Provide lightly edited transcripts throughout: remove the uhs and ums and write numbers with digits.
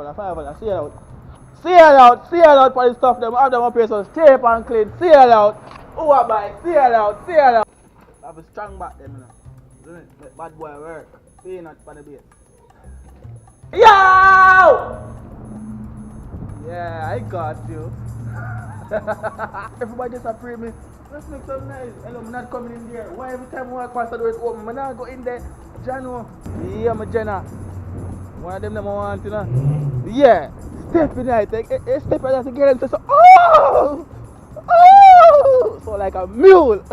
$5. Seal out for the stuff them. Have them up here so tape and clean. Seal out. Who a buy? Seal out. I have a strong back them now. Isn't it? Make bad boy work. Peanuts for the base. Yo! Yeah, I got you. Everybody just approve me. Let's make some nice. Hello, I'm not coming in there. Why every time I walk past the door it's open? I'm not go in there. Jano. Yeah, my Jenna. One of them I want, you know. Yeah. Step in, I think. Step in, to get them to say, oh! Oh! So like a mule.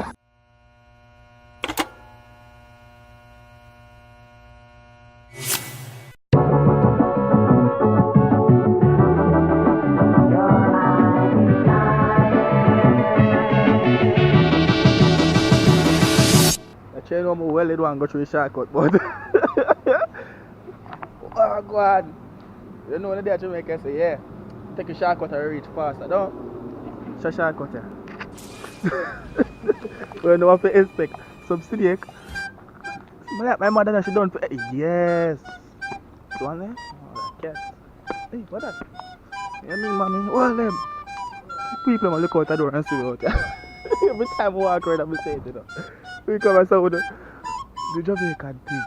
I try to well it one go through the shortcut, but oh God. You know when the day Jamaican say, yeah, take a shortcut and reach faster, don't? It's a shortcut here. We don't have to expect some snake. My mother she done for yes. One there? Oh, that cat. Hey, what that? You mean mommy? Well them. People will look out the door and see out there. Every time I walk around I'm saying, you know. We come and say the Jamaican thing.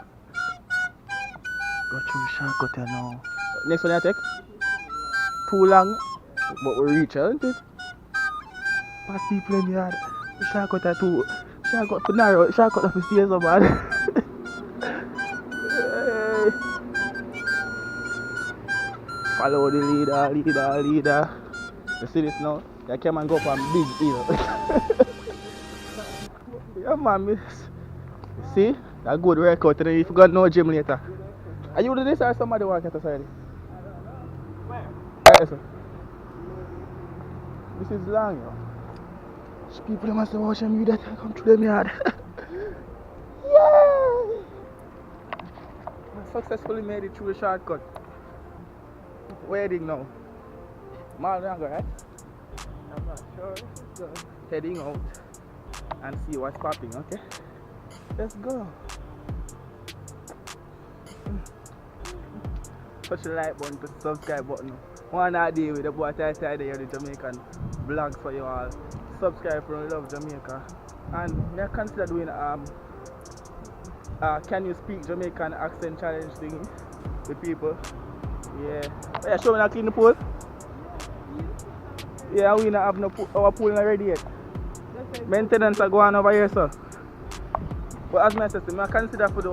Go through shortcut here now. Next one I take? Too long, but we reach, isn't it? Pass people in the yard. Shortcut are too. Shortcut for narrow. Shortcut for stairs so bad. Follow the leader. You see this now? You come and go from big hill. Yeah, man, miss. You see? That good workout. If you got no gym later. Are you doing this or somebody walk at the side? Where? This is long, yo. People must have watched me that I come to them yard. Yay! I successfully made it through a shortcut. Wedding now. Malanga, right? I'm not sure. So, heading out and see what's popping, okay? Let's go. Push the like button, push the subscribe button. One day with the boy Tyrekevlogs there, the Jamaican vlogs for you all. Subscribe from Love Jamaica. And I consider doing can you speak Jamaican accent challenge thing with people. Yeah. Oh, yeah, show me how to clean the pool. Yeah, we not have no our pool already yet. Maintenance are going over here, sir. But as I said, I consider for the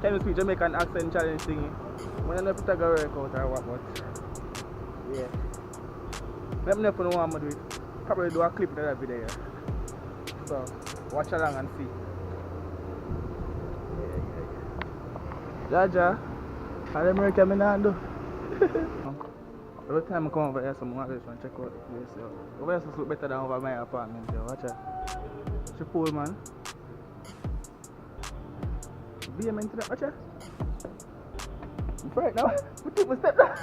can you speak Jamaican accent challenge thing. I don't know if it's a good workout or what, but yeah. Let me know if you want to do it. Probably do a clip of that video. So watch along and see. Jaja, how them work I not do? Every time I come over here, someone always want to check out the place. So. Over here look better than over my apartment. Yo. Watch it. It's a pool, man. Be a maintenance. Watch it. I'm afraid now. We took my step now.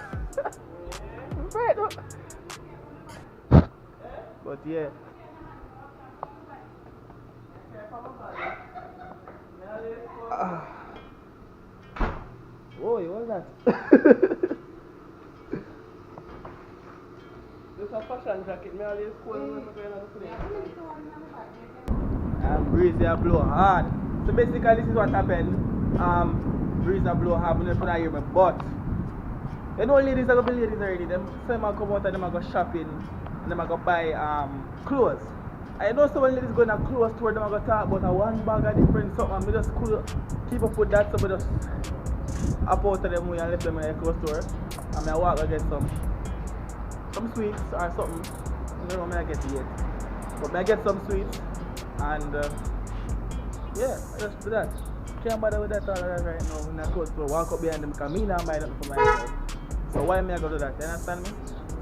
I'm afraid now. But yeah. Whoa, what's that? This is a fashion jacket. Me always cool. Breeze they blow hard. So basically this is what happened. Breeze a blow hard, but I hear my butt. You know ladies are going to be ladies already. Them some come out and them go shopping and them go buy clothes. I know some ladies going to clothes store, them go talk about a one bag of different something and me just cool keep up with that, so I just up out of them way and left them in the clothes store and I walk and get some sweets or something. I don't know when I get it yet. But I get some sweets and yeah, I just do that. Can't bother with that all that right now. When I go to walk up behind them because me not buy nothing for myself. So why me I go do that? You understand me?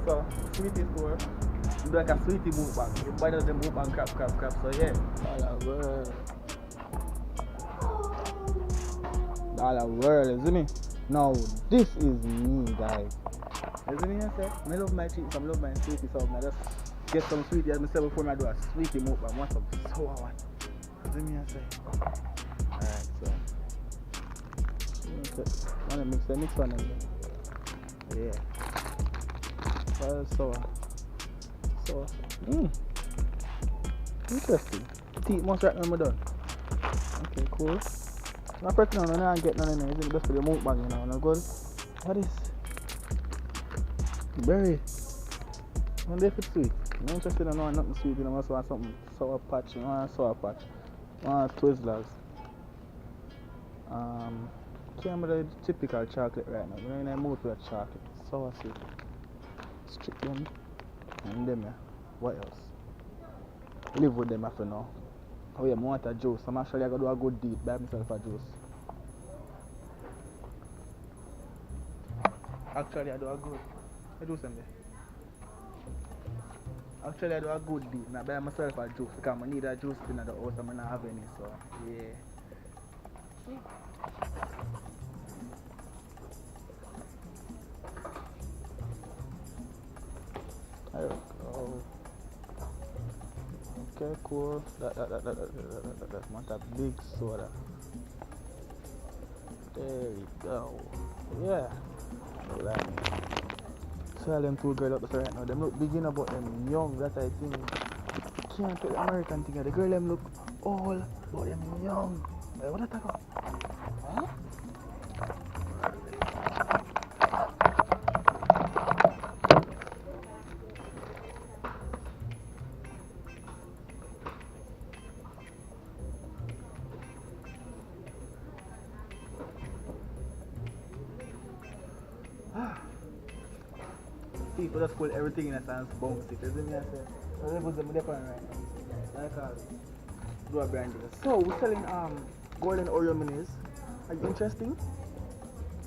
So sweetie store, you do like a sweetie move back. You buy them move and crap. So yeah. All the world, isn't it? Now this is me, guys. Isn't it? I say, I love my cheese, I love my sweetie, so I just get some sweetie as myself before I do a sweetie move and want some sour one. Isn't it? I say. Alright, so I'm gonna mix one of them. Yeah. Well, so. Interesting. Teeth must right now, done. Okay, cool. My person on I get none in there. It's just for the mukbang, you know. No good. What is berry? One day for sweet. I'm interested in knowing nothing sweet, you know. I also want something sour patch, you know, I want sour patch. I want Twizzlers. Can't remember the typical chocolate right now. You know, in the mood for the chocolate. Sour sweet. Strickland. And them, yeah. What else? Live with them after now. Oh yeah, I want a juice. I'm actually going to do a good deed. Buy myself a juice. Actually, I do a good. I do something. Actually, I do a good deed. I buy myself a juice because I need a juice in the house and I don't have any. So, yeah. There we go. Okay, cool. That's not a big soda. There we go. Yeah. Tell them two girls up there right now. Them look big enough, but them young. That's I think. Can't put the American thing. The girl them look old, but them young. Hey, what are you talking about? Huh? People just call everything in a sense bouncy. Doesn't mean I say. So they put them right now. Like do a brand deal. So we're selling golden Oreo minis. Are you interested? No,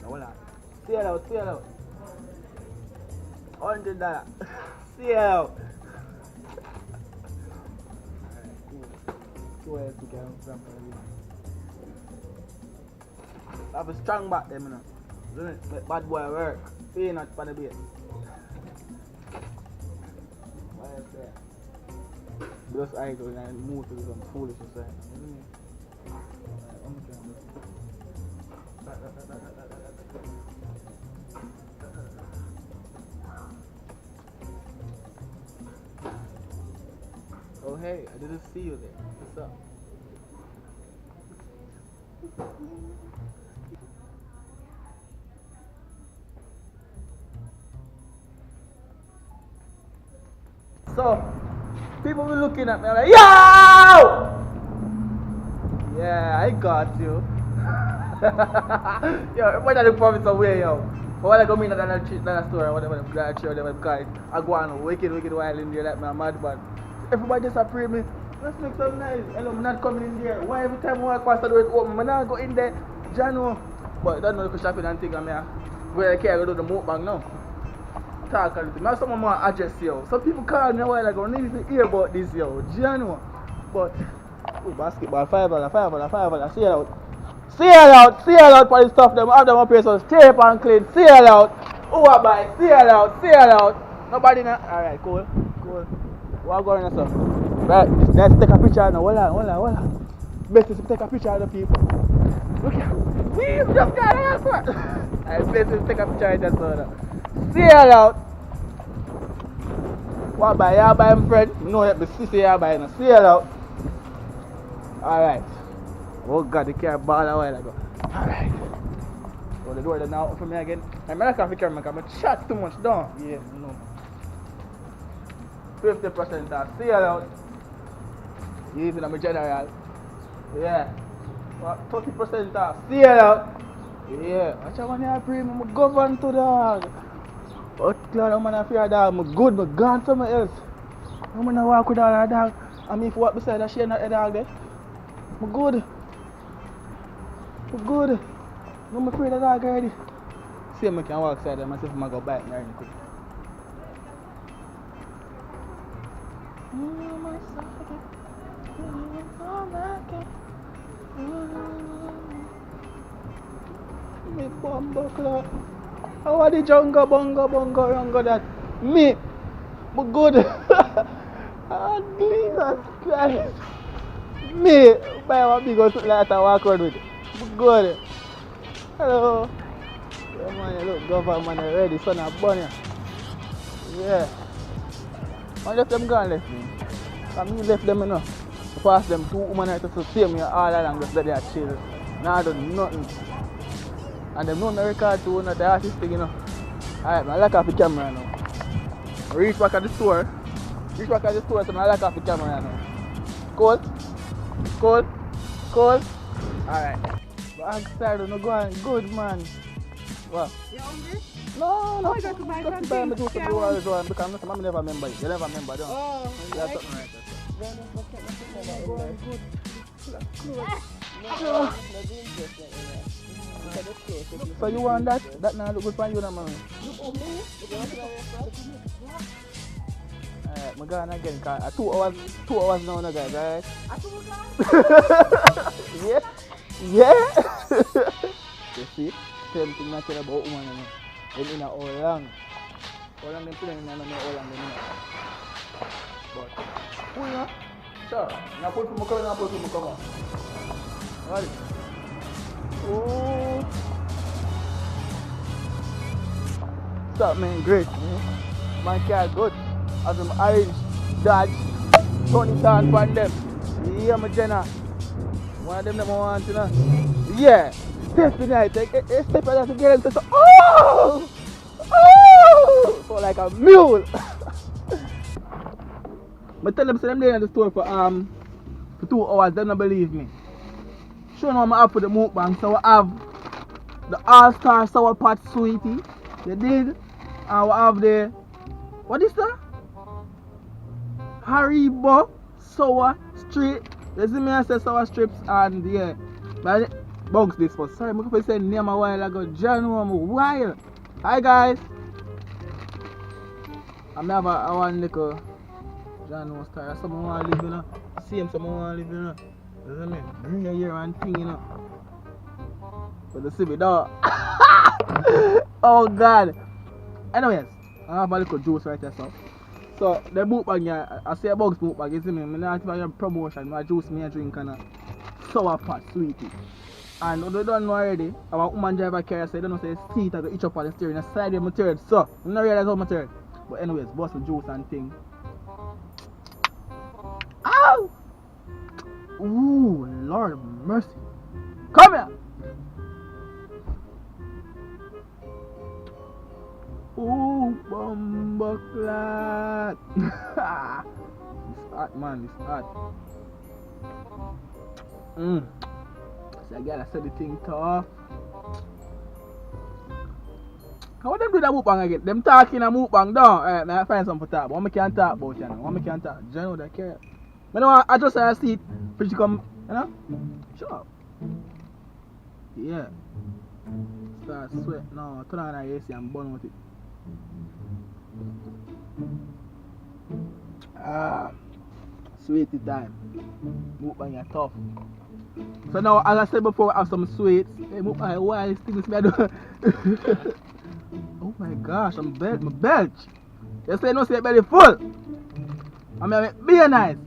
hold on. See it out. $100. See it out. Alright, cool. So where to get from I have a strong back them, you know. Doesn't it? Make bad boy work. Pay not for the bait. Just I go and move to some foolishness. Oh hey, I didn't see you there. What's up? So, people be looking at me like, yo! Yeah, I got you. Yo, everybody look for me somewhere, yo. But when I go in that store or whatever, whatever, because I go on wicked while in there like me, I'm mad, but everybody just appreciate me. Let's make some nice. Hello, I'm not coming in there. Why every time I walk past the door it's open, I'm not go in there. Jano. But I don't know if you shopping and think I'm here. Where I can't go do the mukbang now. Talk a little. Now someone more address yo. Some people call me a while ago, need to hear about this yo. Do you know? But basketball, $5. See it out for the stuff them have them up here so tape and clean. See it out. Who I buy? See it out. Nobody not. Alright, cool. What going on sir? Right, let's take a picture now. Hold on. Best is to take a picture of the people. Look here. We just got an answer. Alright, best is to take a picture of that soda. See it out. What buy? You buy my friend? No, let me see you buy now. See it out. Alright. Oh god, the car ball a while ago. Alright. So the door is now open for me again. I'm not going to camera because I chat too much down. Yeah, no. 50% off. See it out. Using my general. Yeah. 30% off. See it out. Yeah. Watch out when you pray, I'm govern to dog. But glad I'm not fear dog. I'm good, I'm gone somewhere else. I'm not walk with all that dog. I mean, if you walk beside that, she not a dog there. I'm good. I'm afraid of dog already. See if I can walk beside them and see if I go bite me already quick. Me bumbuckler. How are the jungle bongo that? Me good. Oh, Jesus Christ. Me buy one big old like that walk around with. Good. Hello. Yeah, man, you look government already, son of bunny. Yeah. I left them gone left me. I mean left them enough. Pass them 2 women to see me all along just that they are chill. Now I done nothing. And them know me record too, not the artist thing, you know. Alright, I like off the camera now. Reach back at the store. So I like off the camera now. Cold? Alright. But I'm sorry, no go on. Good man. What? You hungry? No, Oh, I got to buy just buy me juice to do all this one because I'm never remember it. You never remember, don't you? Oh, You have something like that. So you want that? That now look good for you now, man. Alright, I'm going again because 2 hours now, no, guys, alright? Yeah. You see? Same thing I tell about woman, you know. They mean how long. How long they put in, I don't know how long they mean. But, cool, you know? Sure. Now put from my cover, Right. Oh. Stop, man, great. My car good. As them orange, Dodge, Tony Tan from them. Yeah, my Jenna. One of them I want, you know. Yeah. Step in it, step in to get into so oh! So like a mule. I tell them say them there in the store for 2 hours, they don't believe me. Show them I have for the mukbang, so I have the All-Star Sour Pot Sweetie. You did? And we have the what is that? Haribo Sour Strip. You see me I say sour strips and yeah. But bugs this for sorry, I'm going to say name a while ago. John I'm a while. Hi guys. I'm have a one little John was tired. Someone want to live, you know. See him, someone want to live, you know. You see me? Bring your ear and thing, you know. But the civil dog. Oh god. Anyways, I have a little juice right there, so the mukbang here, I say a bugs mukbang, you see me? I'm not even a promotion, my juice me a drink and a sour pot sweetie. And what they don't know already, our woman driver carrier said, they don't know say seat I go itch up on the steering, the side of my third, so I don't realize how my third. But anyways, bust the juice and thing. Ow! Ooh, Lord of mercy. Come here! Ooh, bumbleclad. It's hot, man, it's hot. So I gotta set the thing tough. How them do that mukbang again? Them talking a mukbang down. Alright, man, I find something to talk about. What me can talk about, you know? What me can talk? You know that care. But no, I just say see it. Pretty come, you know? Shut up. Yeah. Start sweat now. Turn on the AC and burn with it. Sweetie time. Mukbang is tough. So now, as I said before, I have some sweets. Hey, mukbang, why is things me I do? Oh my gosh, I'm belch. You say no, say belly full. I mean, be nice.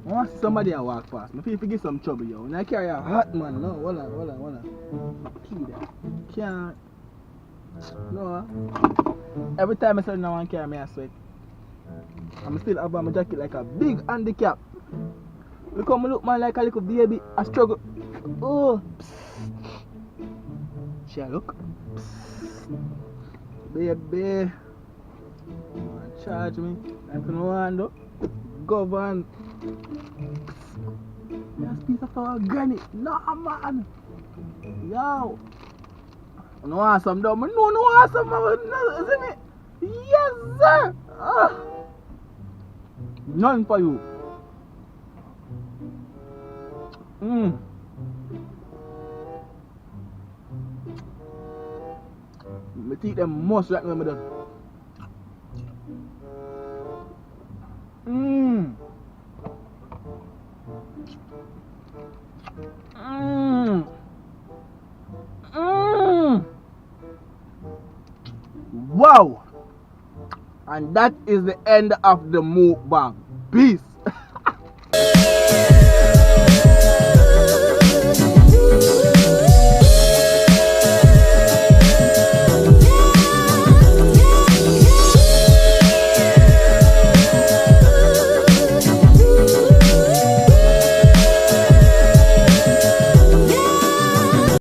I want to see somebody I walk past. I feel get some trouble, yo. When I carry a hot man, no, hold on. Key there. Can't. No. Every time I say no one carry me, I sweat. I'm still have my jacket like a big handicap. Look how I look, man, like a little baby. I struggle. Oh. Shall look. Baby. Charge me. I don't want to govern. That's piece of our granny. No, man. Yo. I don't want some, though. No, want some. No, isn't it? Yes, sir. None for you. My teeth them must right when I'm done. Wow! And that is the end of the mukbang. Peace.